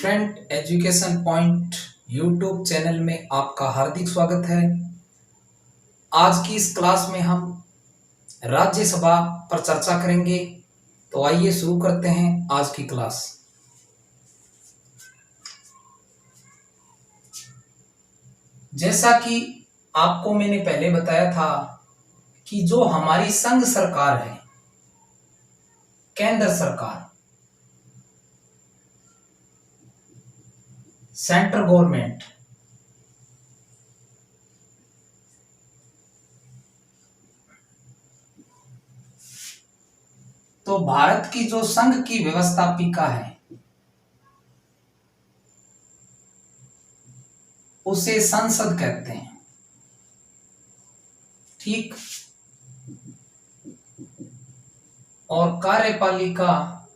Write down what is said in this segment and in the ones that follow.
Different education point YouTube channel में आपका हार्दिक स्वागत है। आज की इस क्लास में हम राज्यसभा पर चर्चा करेंगे। तो आइए शुरू करते हैं आज की क्लास। जैसा कि आपको मैंने पहले बताया था कि जो हमारी संघ सरकार है, केंद्र सरकार, सेंट्रल गवर्नमेंट, तो भारत की जो संघ की व्यवस्थापिका है उसे संसद कहते हैं। ठीक। और कार्यपालिका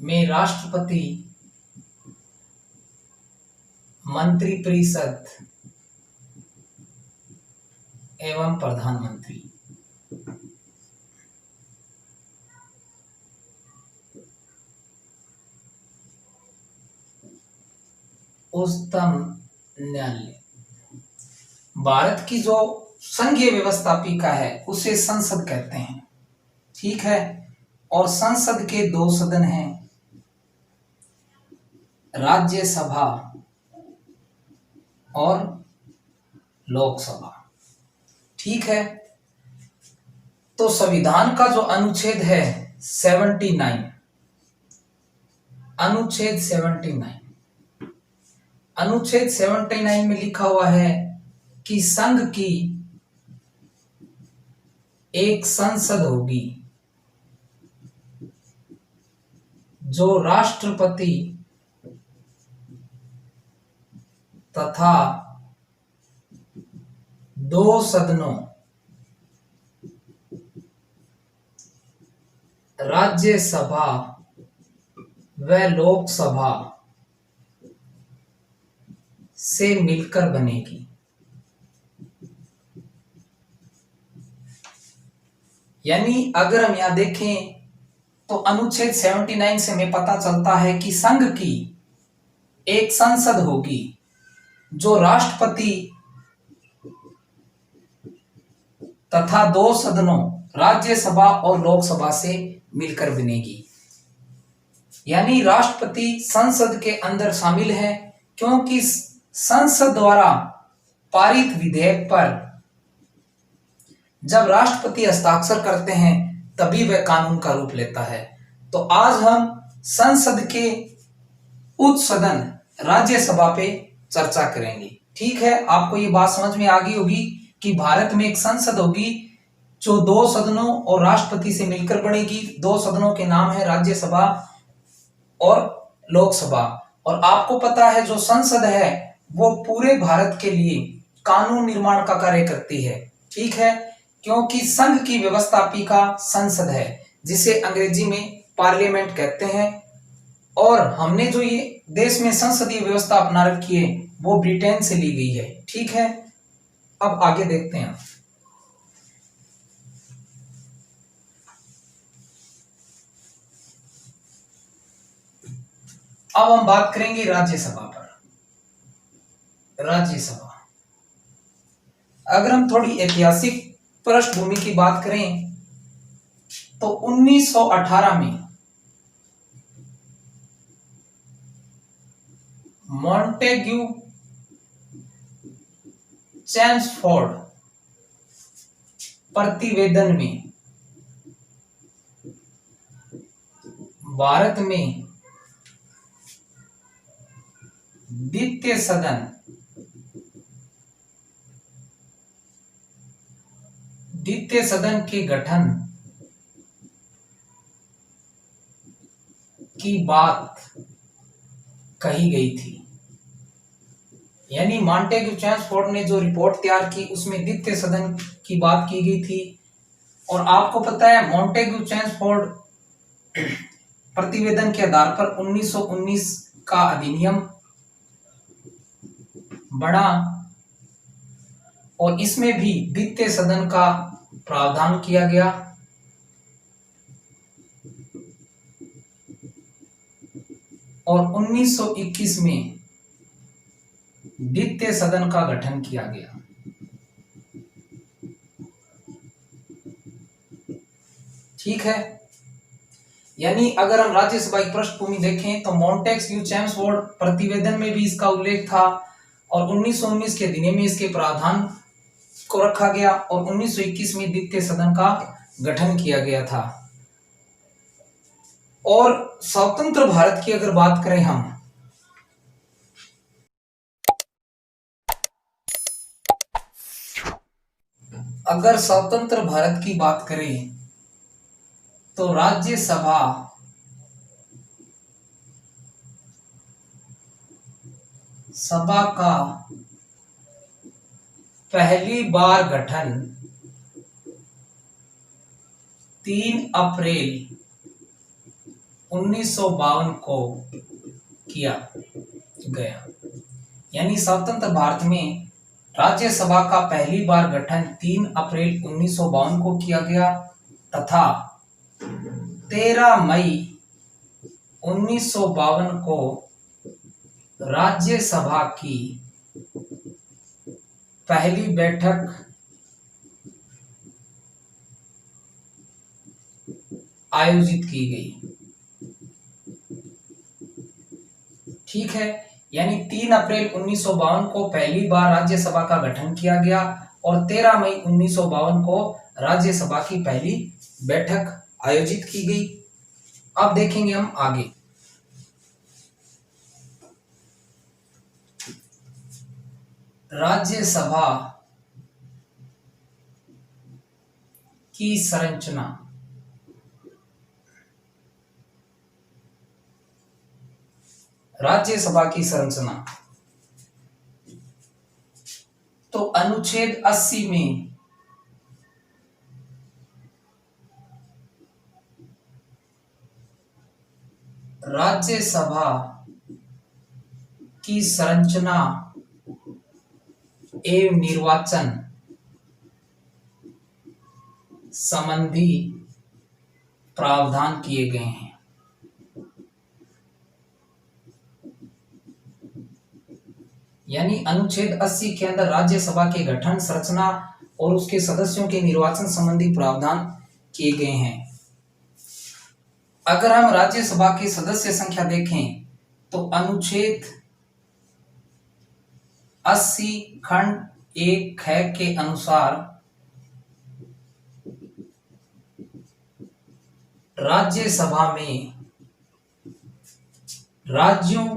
में राष्ट्रपति, मंत्रिपरिषद एवं प्रधानमंत्री। उच्चतम न्यायालय। भारत की जो संघीय व्यवस्थापिका है उसे संसद कहते हैं। ठीक है। और संसद के दो सदन हैं, राज्यसभा और लोकसभा। ठीक है। तो संविधान का जो अनुच्छेद है 79, अनुच्छेद 79 में लिखा हुआ है कि संघ की एक संसद होगी जो राष्ट्रपति तथा दो सदनों, राज्यसभा व लोकसभा से मिलकर बनेगी। यानी अगर हम यहां देखें तो अनुच्छेद 79 से हमें पता चलता है कि संघ की एक संसद होगी जो राष्ट्रपति तथा दो सदनों, राज्यसभा और लोकसभा से मिलकर बनेगी। यानी राष्ट्रपति संसद के अंदर शामिल है, क्योंकि संसद द्वारा पारित विधेयक पर जब राष्ट्रपति हस्ताक्षर करते हैं तभी वह कानून का रूप लेता है। तो आज हम संसद के उच्च सदन राज्यसभा पे चर्चा करेंगे। ठीक है। आपको ये बात समझ में आ गई होगी कि भारत में एक संसद होगी जो दो सदनों और राष्ट्रपति से मिलकर बनेगी। दो सदनों के नाम है राज्यसभा और लोकसभा। और आपको पता है जो संसद है वो पूरे भारत के लिए कानून निर्माण का कार्य करती है। ठीक है। क्योंकि संघ की व्यवस्थापिका संसद है, जिसे अंग्रेजी में पार्लियामेंट कहते हैं। और हमने जो ये देश में संसदीय व्यवस्था अपना रखी है वो ब्रिटेन से ली गई है। ठीक है। अब आगे देखते हैं। अब हम बात करेंगे राज्यसभा पर। राज्यसभा, अगर हम थोड़ी ऐतिहासिक पृष्ठभूमि की बात करें तो 1918 में मॉन्टेग्यू चेम्सफोर्ड प्रतिवेदन में भारत में द्वितीय सदन के गठन की बात कही गई थी। यानी मॉन्टेग्यू चेम्सफोर्ड ने जो रिपोर्ट तैयार की उसमें द्वितीय सदन की बात की गई थी। और आपको पता है मॉन्टेग्यू चेम्सफोर्ड प्रतिवेदन के आधार पर 1919 का अधिनियम बना और इसमें भी द्वितीय सदन का प्रावधान किया गया। और 1921 में द्वितीय सदन का गठन किया गया। ठीक है, यानी अगर हम राज्यसभा की पृष्ठभूमि देखें तो मॉन्टेस्क्यू चैम्सफोर्ड प्रतिवेदन में भी इसका उल्लेख था और 1919 के अधिनियम में इसके प्रावधान को रखा गया और 1921 में द्वितीय सदन का गठन किया गया था। और स्वतंत्र भारत की अगर बात करें हम, अगर स्वतंत्र भारत की बात करें तो राज्यसभा का पहली बार गठन 3 अप्रैल 1952 को किया गया। यानी स्वतंत्र भारत में राज्यसभा का पहली बार गठन 3 अप्रैल 1952 को किया गया तथा 13 मई 1952 को राज्यसभा की पहली बैठक आयोजित की गई। ठीक है, यानी 3 अप्रैल 1952 को पहली बार राज्यसभा का गठन किया गया और 13 मई 1952 को राज्यसभा की पहली बैठक आयोजित की गई। अब देखेंगे हम आगे। राज्यसभा की संरचना। राज्यसभा की संरचना तो अनुच्छेद 80 में राज्यसभा की संरचना एवं निर्वाचन संबंधी प्रावधान किए गए हैं। यानी अनुच्छेद 80 के अंदर राज्यसभा के गठन, संरचना और उसके सदस्यों के निर्वाचन संबंधी प्रावधान किए गए हैं। अगर हम राज्यसभा की सदस्य संख्या देखें तो अनुच्छेद 80 खंड 1 ख के अनुसार राज्यसभा में राज्यों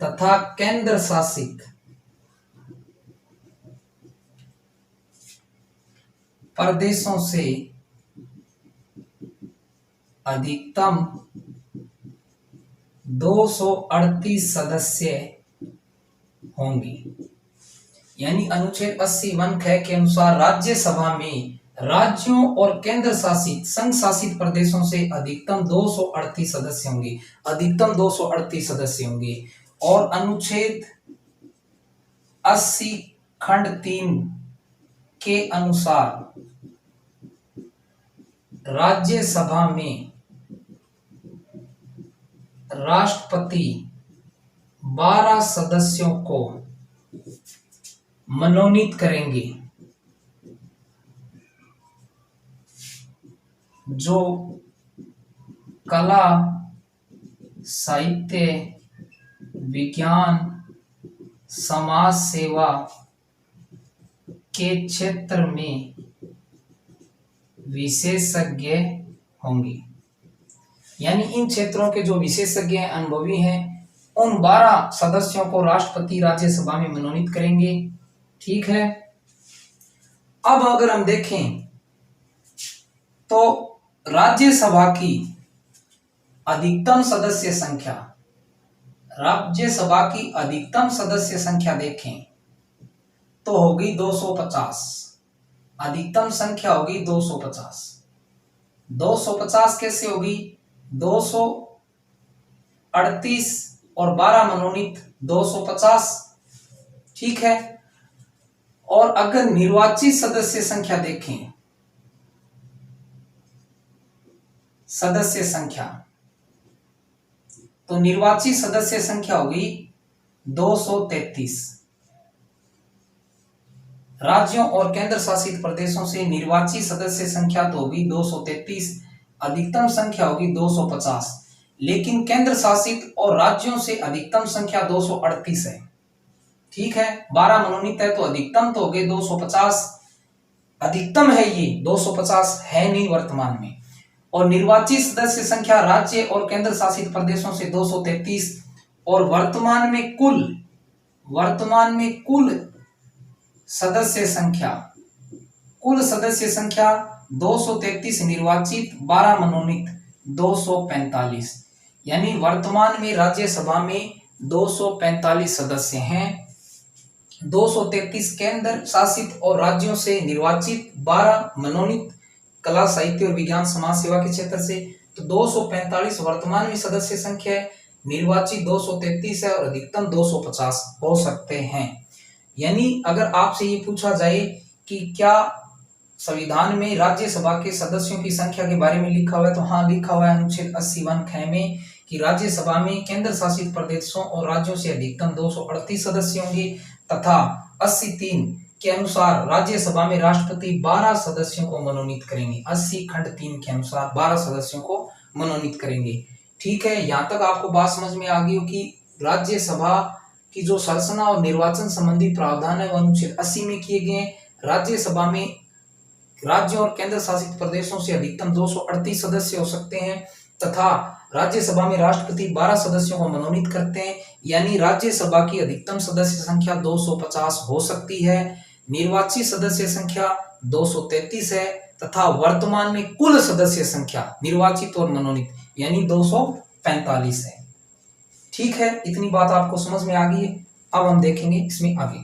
तथा केंद्र शासित प्रदेशों से अधिकतम 238 सदस्य होंगे। यानी अनुच्छेद 80(1) ख के अनुसार राज्यसभा में राज्यों और केंद्र शासित संघ शासित प्रदेशों से अधिकतम 238 सदस्य होंगे। अधिकतम 238 सदस्य होंगे। और अनुच्छेद 80 खंड 3 के अनुसार राज्यसभा में राष्ट्रपति 12 सदस्यों को मनोनीत करेंगे जो कला, साहित्य, विज्ञान, समाज सेवा के क्षेत्र में विशेषज्ञ होंगे। यानी इन क्षेत्रों के जो विशेषज्ञ हैं, अनुभवी हैं, उन 12 सदस्यों को राष्ट्रपति राज्यसभा में मनोनीत करेंगे। ठीक है, अब अगर हम देखें तो राज्यसभा की अधिकतम सदस्य संख्या, राज्यसभा की अधिकतम सदस्य संख्या देखें तो होगी 250। अधिकतम संख्या होगी 250। 250 कैसे होगी? 238 और 12 मनोनीत 250। ठीक है, और अगर निर्वाचित सदस्य संख्या देखें, सदस्य संख्या तो निर्वाचित सदस्य संख्या होगी 233। राज्यों और केंद्र शासित प्रदेशों से निर्वाचित सदस्य संख्या तो होगी 233, अधिकतम संख्या होगी 250। लेकिन केंद्र शासित और राज्यों से अधिकतम संख्या 238 है। ठीक है, 12 मनोनीत है तो अधिकतम तो हो गए 250, अधिकतम है ये 250 है नहीं वर्तमान में। और निर्वाचित सदस्य संख्या राज्य और केंद्र शासित प्रदेशों से 233 और वर्तमान में कुल सदस्य संख्या 233 निर्वाचित, 12 मनोनीत, 245। यानी वर्तमान में राज्यसभा में 245 सदस्य हैं, 233 केंद्र शासित और राज्यों से निर्वाचित, 12 मनोनीत कला साहित्य और विज्ञान समाज सेवा के क्षेत्र से। तो 245 वर्तमान में सदस्य संख्या है, निर्वाचित 233 है और अधिकतम 250 हो सकते हैं। यानी अगर आपसे ये पूछा जाए कि क्या संविधान में राज्यसभा के सदस्यों की संख्या के बारे में लिखा हुआ है, तो हाँ लिखा हुआ है अनुच्छेद 80(1) ख में कि राज्यसभा में केंद्र शासित प्रदेशों और राज्यों से अधिकतम 238 सदस्य होंगे, तथा 80(3) के अनुसार राज्यसभा में राष्ट्रपति 12 सदस्यों को मनोनीत करेंगे। 80 खंड 3 के अनुसार 12 सदस्यों को मनोनीत करेंगे। ठीक है, यहाँ तक आपको बात समझ में आ गई हो कि राज्यसभा की जो संरचना और निर्वाचन संबंधी प्रावधान है वो अनुच्छेद 80 में किए गए। राज्यसभा में राज्यों और केंद्र शासित प्रदेशों से अधिकतम 238 सदस्य हो सकते हैं, तथा राज्यसभा में राष्ट्रपति 12 सदस्यों को मनोनीत करते हैं। यानी राज्यसभा की अधिकतम सदस्य संख्या 250 हो सकती है, निर्वाचित सदस्य संख्या 233 है, तथा वर्तमान में कुल सदस्य संख्या निर्वाचित और मनोनीत यानी 245 है। ठीक है, इतनी बात आपको समझ में आ गई है। अब हम देखेंगे इसमें आगे।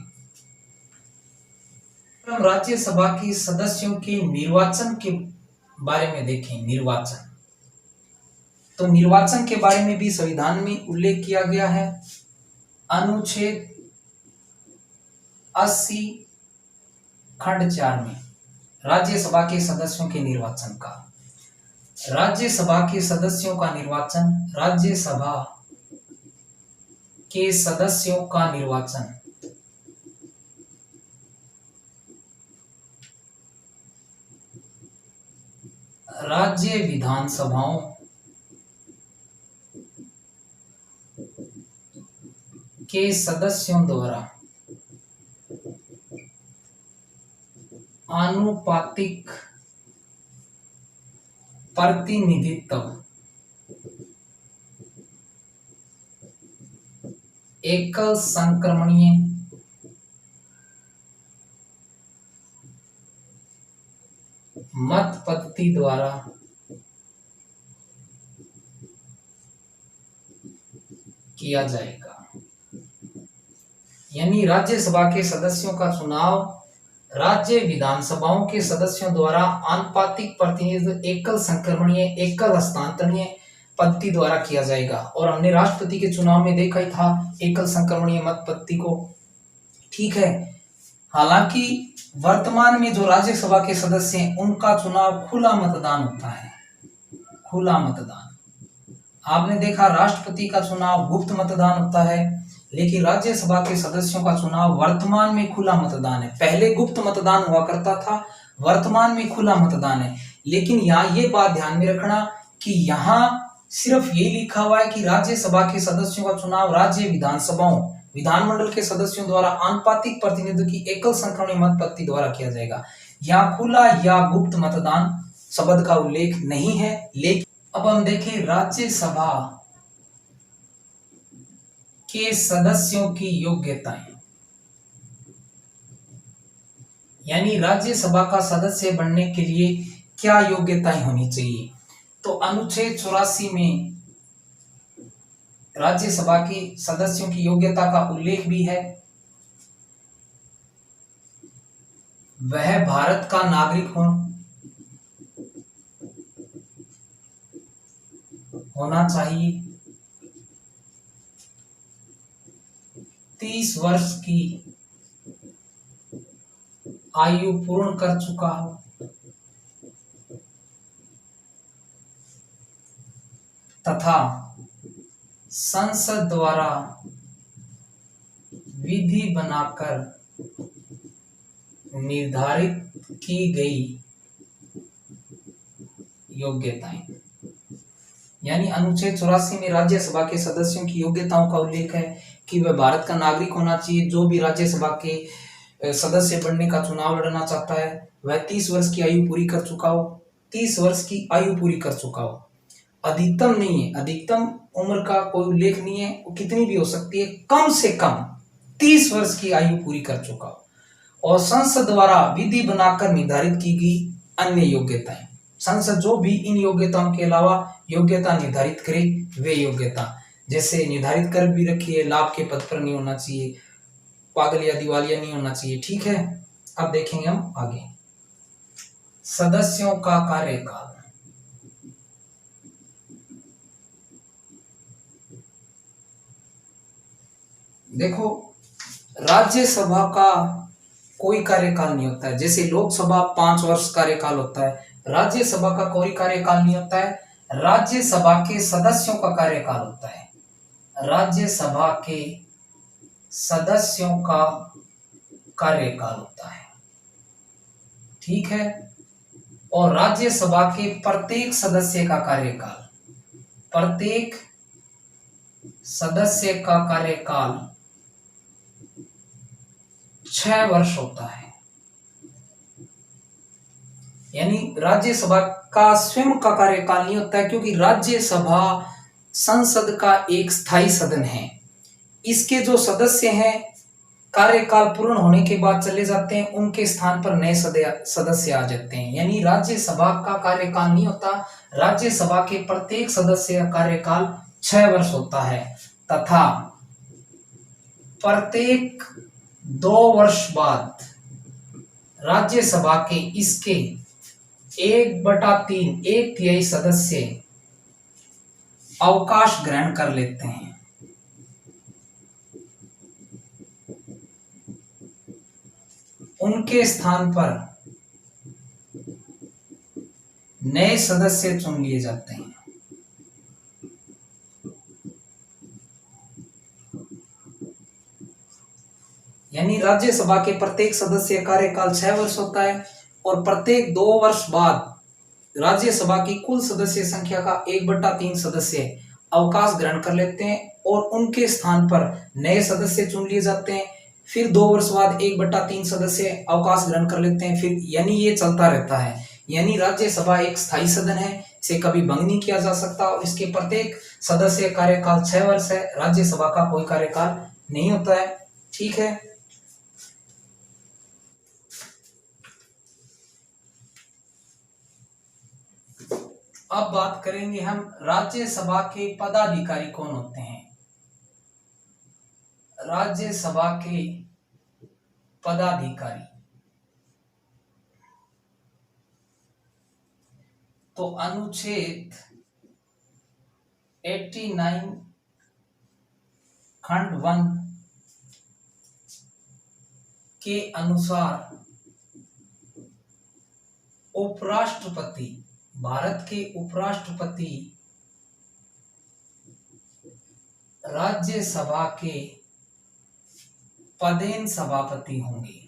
हम राज्यसभा की सदस्यों के निर्वाचन के बारे में देखें। निर्वाचन, तो निर्वाचन के बारे में भी संविधान में उल्लेख किया गया है। अनुच्छेद 80 खंड 4 में राज्यसभा के सदस्यों के निर्वाचन का, राज्यसभा के सदस्यों का निर्वाचन, राज्यसभा के सदस्यों का निर्वाचन राज्य विधानसभाओं के सदस्यों द्वारा आनुपातिक प्रतिनिधित्व एकल संक्रमणीय मत पद्धति द्वारा किया जाएगा। यानी राज्यसभा के सदस्यों का चुनाव राज्य विधानसभाओं के सदस्यों द्वारा आनुपातिक प्रतिनिधित्व एकल संक्रमणीय एकल हस्तांतरणीय पद्धति द्वारा किया जाएगा। और हमने राष्ट्रपति के चुनाव में देखा ही था एकल संक्रमणीय मत पद्धति को। ठीक है, हालांकि वर्तमान में जो राज्यसभा के सदस्य हैं उनका चुनाव खुला मतदान होता है। खुला मतदान, आपने देखा राष्ट्रपति का चुनाव गुप्त मतदान होता है, लेकिन राज्यसभा के सदस्यों का चुनाव वर्तमान में खुला मतदान है। पहले गुप्त मतदान हुआ करता था, वर्तमान में खुला मतदान है। लेकिन यहाँ ये बात ध्यान में रखना कि यहाँ सिर्फ ये लिखा हुआ है कि राज्यसभा के सदस्यों का चुनाव राज्य विधानसभाओं विधानमंडल के सदस्यों द्वारा आनुपातिक प्रतिनिधित्व की एकल संक्रमणीय मत पद्धति द्वारा किया जाएगा। यहाँ खुला या गुप्त मतदान शब्द का उल्लेख नहीं है। लेकिन अब हम देखें राज्यसभा के सदस्यों की योग्यताएं, यानी राज्यसभा का सदस्य बनने के लिए क्या योग्यताएं होनी चाहिए। तो अनुच्छेद 84 में राज्यसभा की सदस्यों की योग्यता का उल्लेख भी है। वह भारत का नागरिक होना चाहिए, 30 वर्ष की आयु पूर्ण कर चुका हो, तथा संसद द्वारा विधि बनाकर निर्धारित की गई योग्यताएं। यानी अनुच्छेद 84 में राज्यसभा के सदस्यों की योग्यताओं का उल्लेख है कि वह भारत का नागरिक होना चाहिए। जो भी राज्यसभा के सदस्य बनने का चुनाव लड़ना चाहता है वह 30 वर्ष की आयु पूरी कर चुका हो, 30 वर्ष की आयु पूरी कर चुका हो। अधिकतम नहीं है, अधिकतम उम्र का कोई उल्लेख नहीं है, वो कितनी भी हो सकती है, कम से कम 30 वर्ष की आयु पूरी कर चुका हो। और संसद द्वारा विधि बनाकर निर्धारित की गई अन्य योग्यताएं। संसद जो भी इन योग्यताओं के अलावा योग्यता निर्धारित करे वे योग्यता, जैसे निर्धारित कर भी रखी है, लाभ के पद पर नहीं होना चाहिए, पागल या दिवालिया नहीं होना चाहिए। ठीक है, अब देखेंगे हम आगे सदस्यों का कार्यकाल। देखो, राज्यसभा का कोई कार्यकाल नहीं होता है। जैसे लोकसभा 5 वर्ष कार्यकाल होता है, राज्यसभा का कोई कार्यकाल नहीं होता है। राज्यसभा के सदस्यों का कार्यकाल होता है, राज्यसभा के सदस्यों का कार्यकाल होता है। ठीक है, और राज्यसभा के प्रत्येक सदस्य का कार्यकाल, प्रत्येक सदस्य का कार्यकाल 6 वर्ष होता है। यानी राज्यसभा का स्वयं का कार्यकाल नहीं होता है, क्योंकि राज्यसभा संसद का एक स्थायी सदन है। इसके जो सदस्य हैं कार्यकाल पूर्ण होने के बाद चले जाते हैं, उनके स्थान पर नए सदस्य आ जाते हैं। यानी राज्यसभा का कार्यकाल नहीं होता, राज्यसभा के प्रत्येक सदस्य का कार्यकाल 6 वर्ष होता है तथा प्रत्येक 2 वर्ष बाद राज्यसभा के इसके 1/3 एक तिहाई सदस्य अवकाश ग्रहण कर लेते हैं। उनके स्थान पर नए सदस्य चुन लिए जाते हैं। यानी राज्यसभा के प्रत्येक सदस्य कार्यकाल 6 वर्ष होता है और प्रत्येक 2 वर्ष बाद राज्यसभा की कुल सदस्य संख्या का 1/3 सदस्य अवकाश ग्रहण कर लेते हैं और उनके स्थान पर नए सदस्य चुन लिए जाते हैं। फिर 2 वर्ष बाद 1/3 सदस्य अवकाश ग्रहण कर लेते हैं। फिर यानी ये चलता रहता है। यानी राज्यसभा एक स्थायी सदन है, इसे कभी भंग नहीं किया जा सकता और इसके प्रत्येक सदस्य कार्यकाल 6 वर्ष है। राज्यसभा का कोई कार्यकाल नहीं होता है। ठीक है, अब बात करेंगे हम राज्यसभा के पदाधिकारी कौन होते हैं। राज्यसभा के पदाधिकारी तो अनुच्छेद 89 खंड 1 के अनुसार उपराष्ट्रपति, भारत के उपराष्ट्रपति राज्यसभा के पदेन सभापति होंगे।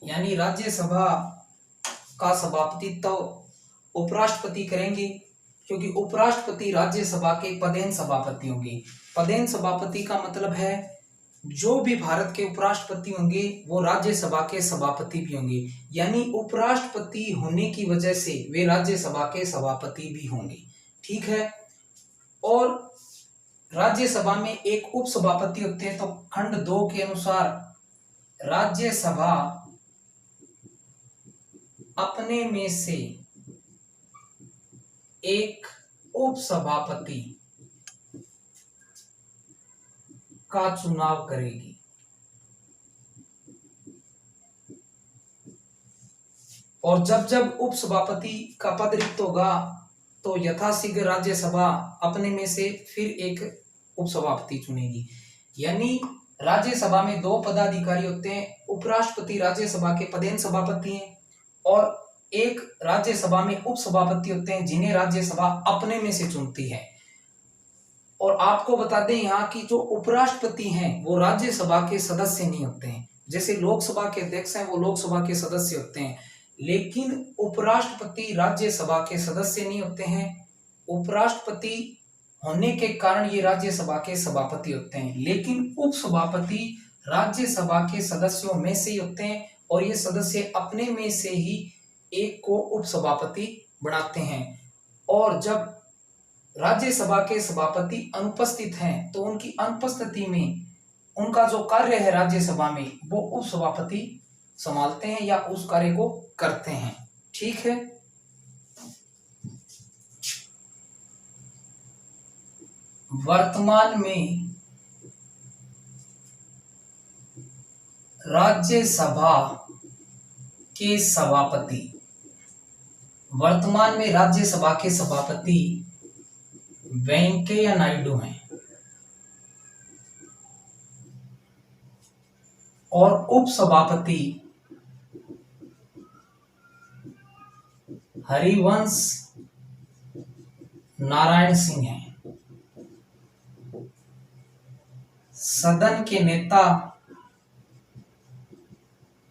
यानी राज्यसभा का सभापति तो उपराष्ट्रपति करेंगे, क्योंकि उपराष्ट्रपति राज्यसभा के पदेन सभापति होंगे। पदेन सभापति का मतलब है जो भी भारत के उपराष्ट्रपति होंगे वो राज्यसभा के सभापति भी होंगे। यानी उपराष्ट्रपति होने की वजह से वे राज्यसभा के सभापति भी होंगे। ठीक है, और राज्यसभा में एक उपसभापति होते हैं। तो खंड 2 के अनुसार राज्यसभा अपने में से एक उपसभापति का चुनाव करेगी। और जब जब उपसभापति का पद रिक्त होगा तो यथाशीघ्र राज्यसभा अपने में से फिर एक उपसभापति चुनेगी। यानी राज्यसभा में 2 पदाधिकारी होते हैं। उपराष्ट्रपति राज्यसभा के पदेन सभापति हैं और एक राज्यसभा में उपसभापति होते हैं जिन्हें राज्यसभा अपने में से चुनती है। और आपको बता दें यहाँ की जो उपराष्ट्रपति हैं वो राज्यसभा के सदस्य नहीं होते हैं। जैसे लोकसभा के अध्यक्ष हैं वो लोकसभा के सदस्य होते हैं, लेकिन उपराष्ट्रपति राज्यसभा के सदस्य नहीं होते हैं। उपराष्ट्रपति होने के कारण ये राज्यसभा के सभापति होते हैं, लेकिन उपसभापति राज्यसभा के सदस्यों में से ही होते हैं और ये सदस्य अपने में से ही एक को उपसभापति बनाते हैं। और जब राज्यसभा के सभापति अनुपस्थित हैं तो उनकी अनुपस्थिति में उनका जो कार्य है राज्यसभा में वो उपसभापति संभालते हैं या उस कार्य को करते हैं। ठीक है। वर्तमान में राज्यसभा के सभापति वेंकैया नायडू हैं और उपसभापति हरिवंश नारायण सिंह हैं। सदन के नेता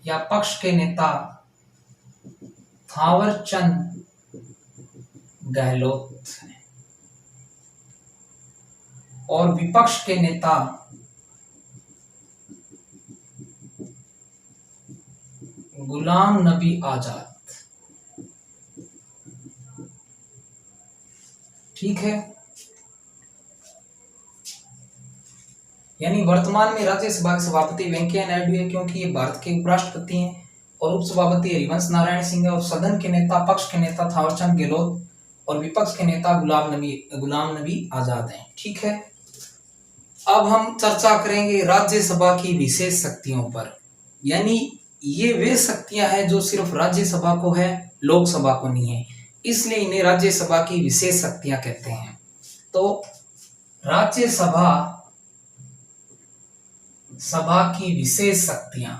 या पक्ष के नेता थावरचंद गहलोत हैं और विपक्ष के नेता गुलाम नबी आजाद। ठीक है। यानी वर्तमान में राज्यसभा के सभापति वेंकैया नायडू है क्योंकि ये भारत के उपराष्ट्रपति हैं, और उपसभापति हरिवंश नारायण सिंह है, और सदन के नेता पक्ष के नेता थावरचंद गहलोत और विपक्ष के नेता गुलाम नबी आजाद हैं। ठीक है। अब हम चर्चा करेंगे राज्यसभा की विशेष शक्तियों पर। यानी ये वे शक्तियां हैं जो सिर्फ राज्यसभा को है, लोकसभा को नहीं है, इसलिए इन्हें राज्यसभा की विशेष शक्तियां कहते हैं। तो राज्यसभा की विशेष शक्तियां,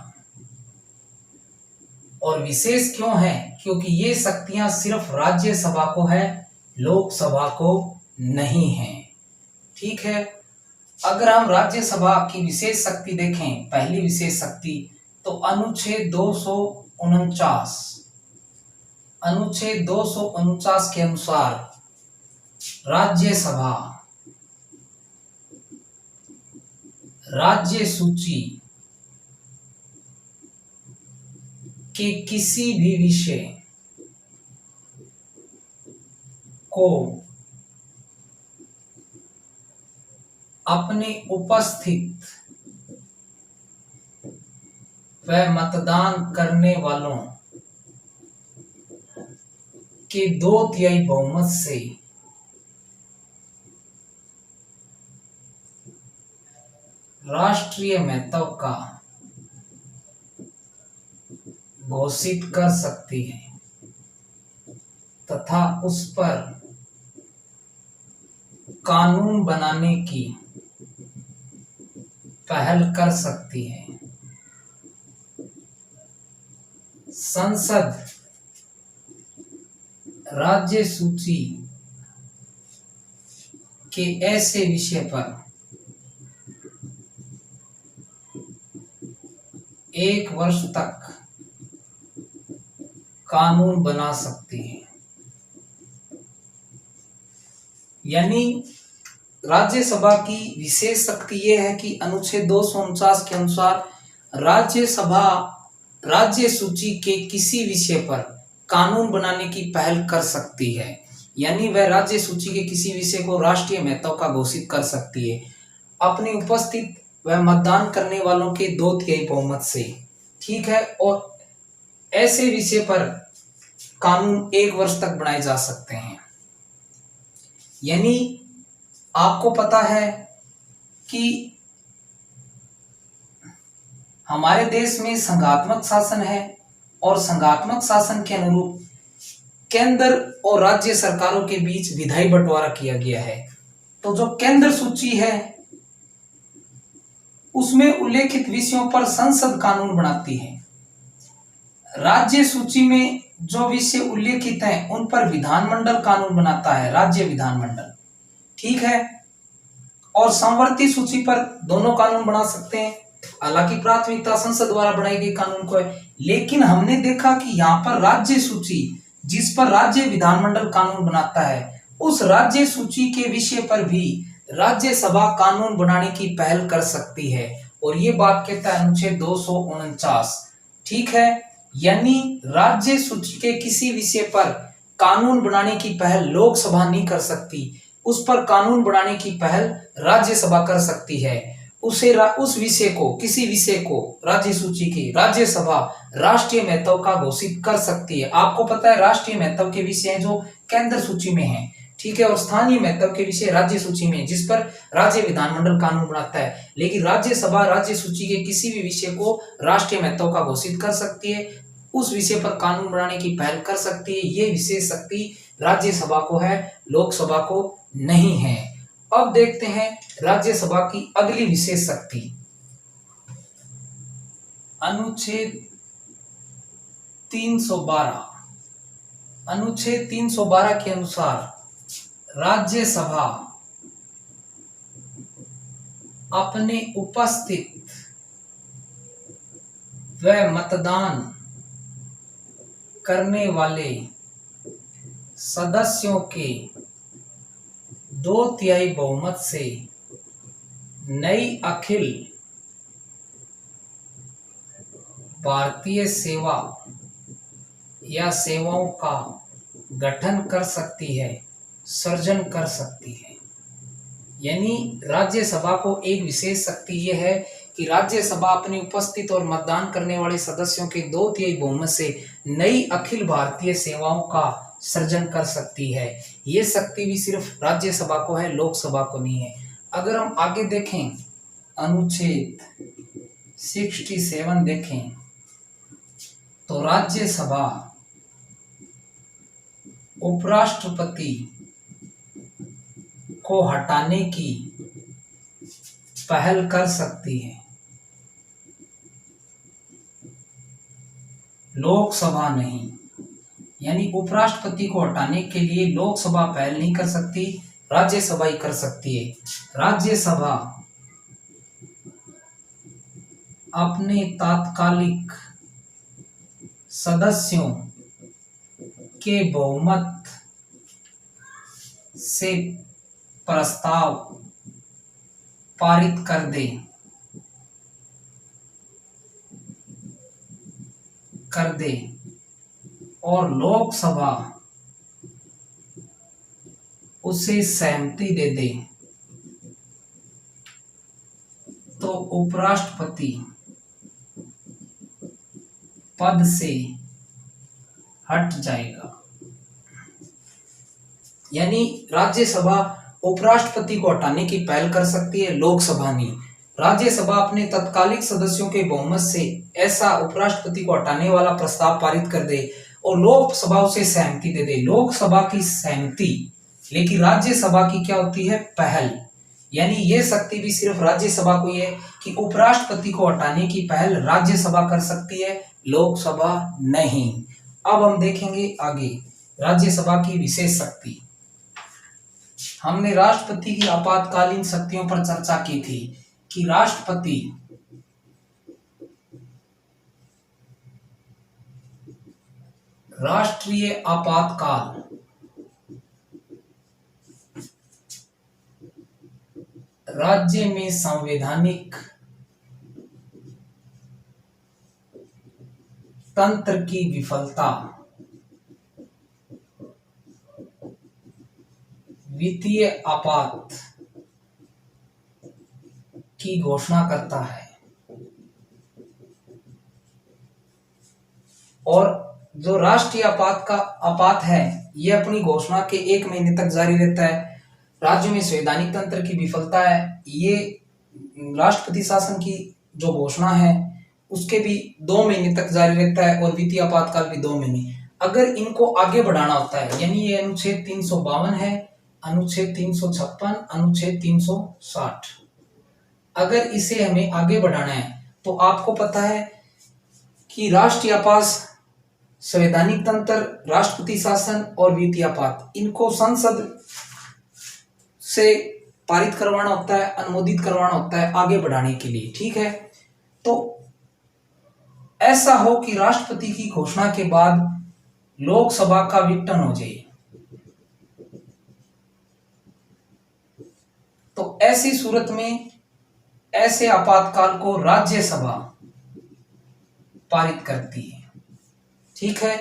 और विशेष क्यों है? क्योंकि ये शक्तियां सिर्फ राज्यसभा को है, लोकसभा को नहीं है। ठीक है। अगर हम राज्यसभा की विशेष शक्ति देखें, पहली विशेष शक्ति तो अनुच्छेद 249 के अनुसार राज्यसभा राज्य सूची के किसी भी विषय को अपने उपस्थित व मतदान करने वालों के 2/3 बहुमत से राष्ट्रीय महत्व का घोषित कर सकती है तथा उस पर कानून बनाने की पहल कर सकती है। संसद राज्य सूची के ऐसे विषय पर 1 वर्ष तक कानून बना सकती है। यानी राज्यसभा की विशेष शक्ति यह है कि अनुच्छेद 249 के अनुसार राज्यसभा राज्य सूची के किसी विषय पर कानून बनाने की पहल कर सकती है। यानी वह राज्य सूची के किसी विषय को राष्ट्रीय महत्व का घोषित कर सकती है अपनी उपस्थित व मतदान करने वालों के 2/3 बहुमत से। ठीक है। और ऐसे विषय पर कानून 1 वर्ष तक बनाए जा सकते हैं। यानी आपको पता है कि हमारे देश में संघात्मक शासन है और संघात्मक शासन के अनुरूप केंद्र और राज्य सरकारों के बीच विधायी बंटवारा किया गया है। तो जो केंद्र सूची है उसमें उल्लेखित विषयों पर संसद कानून बनाती है। राज्य सूची में जो विषय उल्लेखित हैं उन पर विधानमंडल कानून बनाता है, राज्य विधानमंडल। ठीक है। और समवर्ती सूची पर दोनों कानून बना सकते हैं, हालांकि प्राथमिकता संसद द्वारा बनाई गई कानून को है। लेकिन हमने देखा कि यहाँ पर राज्य सूची, जिस पर राज्य विधानमंडल कानून बनाता है, उस राज्य सूची के विषय पर भी राज्यसभा कानून बनाने की पहल कर सकती है। और ये बात कहता है अनुच्छेद 249। ठीक है। यानी राज्य सूची के किसी विषय पर कानून बनाने की पहल लोकसभा नहीं कर सकती, उस पर कानून बनाने की पहल राज्यसभा कर सकती है। उस विषय को, किसी विषय को राज्य सूची की राज्यसभा राष्ट्रीय महत्व का घोषित कर सकती है। आपको पता है राष्ट्रीय महत्व के विषय हैं जो केंद्र सूची में हैं, ठीक है, और स्थानीय महत्व के विषय राज्य सूची में, जिस पर राज्य विधानमंडल कानून बनाता है। लेकिन राज्यसभा राज्य सूची के किसी भी विषय को राष्ट्रीय महत्व का घोषित कर सकती है, उस विषय पर कानून बनाने की पहल कर सकती है। ये विशेष शक्ति राज्यसभा को है, लोकसभा को नहीं है। अब देखते हैं राज्यसभा की अगली विशेष शक्ति। अनुच्छेद 312। अनुच्छेद 312 के अनुसार राज्यसभा अपने उपस्थित व मतदान करने वाले सदस्यों के 2/3 बहुमत से नई अखिल भारतीय सेवा या सेवाओं का गठन कर सकती है, सृजन कर सकती है। यानी राज्यसभा को एक विशेष शक्ति यह है कि राज्यसभा अपनी उपस्थित और मतदान करने वाले सदस्यों के 2/3 बहुमत से नई अखिल भारतीय सेवाओं का सृजन कर सकती है। ये शक्ति भी सिर्फ राज्यसभा को है, लोकसभा को नहीं है। अगर हम आगे देखें, अनुच्छेद 67 देखें, तो राज्यसभा उपराष्ट्रपति को हटाने की पहल कर सकती है, लोकसभा नहीं। यानी उपराष्ट्रपति को हटाने के लिए लोकसभा पहल नहीं कर सकती, राज्यसभा ही कर सकती है। राज्यसभा अपने तात्कालिक सदस्यों के बहुमत से प्रस्ताव पारित कर दे और लोकसभा उसे सहमति दे दे, तो उपराष्ट्रपति पद से हट जाएगा। यानी राज्यसभा उपराष्ट्रपति को हटाने की पहल कर सकती है, लोकसभा नहीं। राज्यसभा अपने तत्कालिक सदस्यों के बहुमत से ऐसा उपराष्ट्रपति को हटाने वाला प्रस्ताव पारित कर दे और लोकसभा उसे सहमति दे दे, लोकसभा की सहमति। लेकिन राज्यसभा की क्या होती है? पहल। यानी ये शक्ति भी सिर्फ राज्यसभा को ही है कि उपराष्ट्रपति को हटाने की पहल राज्यसभा कर सकती है, लोकसभा नहीं। अब हम देखेंगे आगे राज्यसभा की विशेष शक्ति। हमने राष्ट्रपति की आपातकालीन शक्तियों पर चर्चा की थी कि राष्ट्रपति राष्ट्रीय आपातकाल राज्य में संवैधानिक तंत्र की विफलता, वित्तीय आपात की घोषणा करता है। और जो राष्ट्रीय आपात है, यह अपनी घोषणा के 1 महीने तक जारी रहता है। राज्य में संवैधानिक तंत्र की विफलता है, ये राष्ट्रपति शासन की जो घोषणा है उसके भी 2 महीने तक जारी रहता है, और वित्तीय आपातकाल भी 2 महीने। अगर इनको आगे बढ़ाना होता है, यानी ये अनुच्छेद 352 है, अनुच्छेद 356, अनुच्छेद 360, अगर इसे हमें आगे बढ़ाना है तो आपको पता है कि राष्ट्रीय संवैधानिक तंत्र, राष्ट्रपति शासन और वित्तीय आपात, इनको संसद से पारित करवाना होता है, अनुमोदित करवाना होता है आगे बढ़ाने के लिए। ठीक है, तो ऐसा हो कि राष्ट्रपति की घोषणा के बाद लोकसभा का विघटन हो जाए, तो ऐसी सूरत में ऐसे आपातकाल को राज्यसभा पारित करती है। ठीक है,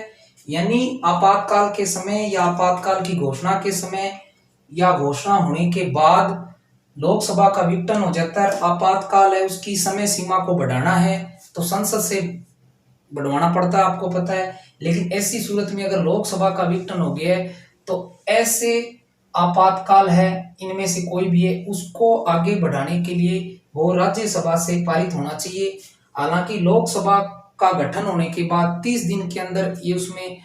यानी आपातकाल के समय या आपातकाल की घोषणा के समय या घोषणा होने के बाद लोकसभा का विघटन हो जाता है। आपातकाल है, उसकी समय सीमा को बढ़ाना है तो संसद से बढ़वाना पड़ता है, आपको पता है। लेकिन ऐसी सूरत में अगर लोकसभा का विघटन हो गया है तो ऐसे आपातकाल है, इनमें से कोई भी है, उसको आगे बढ़ाने के लिए वो राज्यसभा से पारित होना चाहिए। हालांकि लोकसभा का गठन होने के बाद 30 दिन के अंदर ये उसमें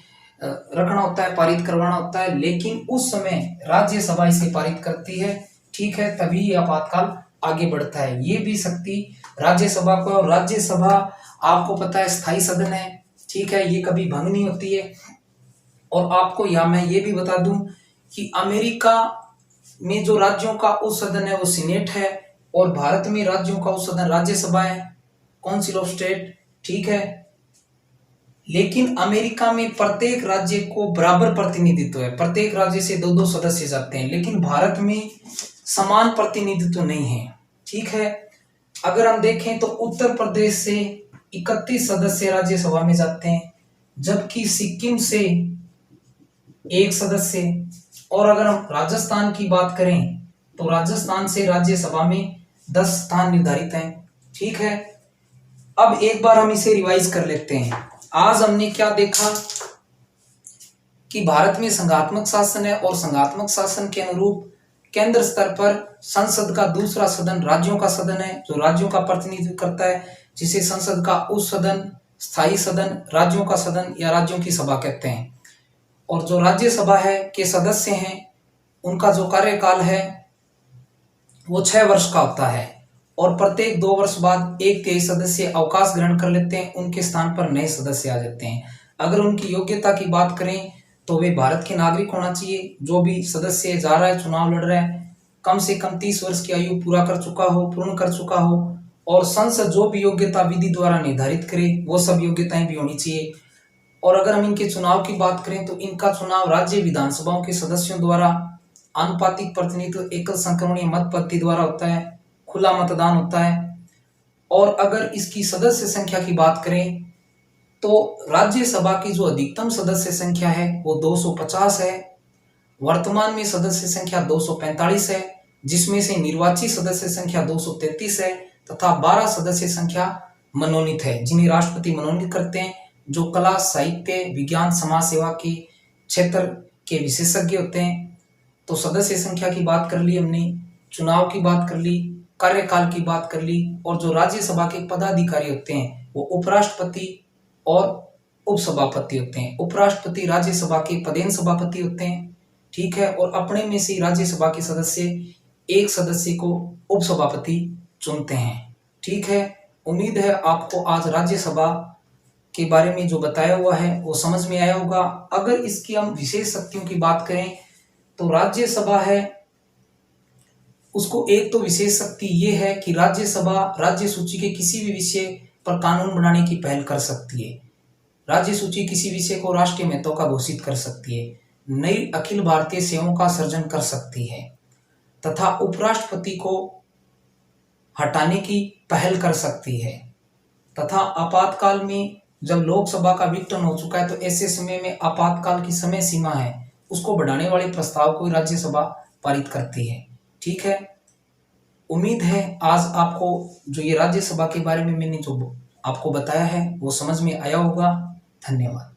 रखना होता है, पारित करवाना होता है, लेकिन उस समय राज्यसभा इसे पारित करती है। ठीक है, तभी ये आपातकाल आगे बढ़ता है। ये भी शक्ति राज्यसभा को, और राज्यसभा आपको पता है स्थायी सदन है। ठीक है, ये कभी भंग नहीं होती है। और आपको यहाँ मैं ये भी बता दूं कि अमेरिका में जो राज्यों का उच्च सदन है वो सीनेट है, और भारत में राज्यों का उच्च सदन राज्यसभा है, काउंसिल ऑफ स्टेट। ठीक है, लेकिन अमेरिका में प्रत्येक राज्य को बराबर प्रतिनिधित्व है, प्रत्येक राज्य से 2-2 सदस्य जाते हैं, लेकिन भारत में समान प्रतिनिधित्व नहीं है। ठीक है, अगर हम देखें तो उत्तर प्रदेश से 31 सदस्य राज्यसभा में जाते हैं, जबकि सिक्किम से 1 सदस्य, और अगर हम राजस्थान की बात करें तो राजस्थान से राज्यसभा में 10 स्थान निर्धारित हैं। ठीक है, अब एक बार हम इसे रिवाइज कर लेते हैं। आज हमने क्या देखा कि भारत में संघात्मक शासन है, और संघात्मक शासन के अनुरूप केंद्र स्तर पर संसद का दूसरा सदन राज्यों का सदन है, जो राज्यों का प्रतिनिधित्व करता है, जिसे संसद का उच्च सदन, स्थायी सदन, राज्यों का सदन या राज्यों की सभा कहते हैं। और जो राज्यसभा है के सदस्य हैं, उनका जो कार्यकाल है वो 6 वर्ष का होता है, और प्रत्येक 2 वर्ष बाद 1/3 सदस्य अवकाश ग्रहण कर लेते हैं, उनके स्थान पर नए सदस्य आ जाते हैं। अगर उनकी योग्यता की बात करें तो वे भारत के नागरिक होना चाहिए। जो भी सदस्य जा रहा है, चुनाव लड़ रहा है, कम से कम 30 वर्ष की आयु पूर्ण कर चुका हो, और संसद जो भी योग्यता विधि द्वारा निर्धारित करे वो सब योग्यताएं भी होनी चाहिए। और अगर हम इनके चुनाव की बात करें तो इनका चुनाव राज्य विधानसभाओं के सदस्यों द्वारा आनुपातिक प्रतिनिधित्व एकल संक्रमणीय मत पद्धति द्वारा होता है, खुला मतदान होता है। और अगर इसकी सदस्य संख्या की बात करें तो राज्यसभा की जो अधिकतम सदस्य संख्या है वो 250 है। वर्तमान में सदस्य संख्या 245 है, जिसमें से निर्वाचित सदस्य संख्या 233 है, तथा 12 सदस्य संख्या मनोनीत है, जिन्हें राष्ट्रपति मनोनीत करते हैं, जो कला, साहित्य, विज्ञान, समाज सेवा के क्षेत्र के विशेषज्ञ होते हैं। तो सदस्य संख्या की बात कर ली हमने, चुनाव की बात कर ली, कार्यकाल की बात कर ली, और जो राज्यसभा के पदाधिकारी होते हैं वो उपराष्ट्रपति और उपसभापति होते हैं। उपराष्ट्रपति राज्यसभा के पदेन सभापति होते हैं। ठीक है, और अपने में से राज्यसभा के सदस्य एक सदस्य को उपसभापति चुनते हैं। ठीक है, उम्मीद है आपको आज राज्यसभा के बारे में जो बताया हुआ है वो समझ में आया होगा। अगर इसकी हम विशेष शक्तियों की बात करें तो राज्यसभा है, उसको एक तो विशेष शक्ति ये है कि राज्यसभा राज्य सूची के किसी भी विषय पर कानून बनाने की पहल कर सकती है। राज्य सूची किसी विषय को राष्ट्रीय महत्व का घोषित कर सकती है, नई अखिल भारतीय सेवाओं का सृजन कर सकती है, तथा उपराष्ट्रपति को हटाने की पहल कर सकती है, तथा आपातकाल में जब लोकसभा का विघटन हो चुका है तो ऐसे समय में आपातकाल की समय सीमा है उसको बढ़ाने वाले प्रस्ताव को राज्यसभा पारित करती है। ठीक है, उम्मीद है आज आपको जो ये राज्यसभा के बारे में मैंने जो आपको बताया है वो समझ में आया होगा। धन्यवाद।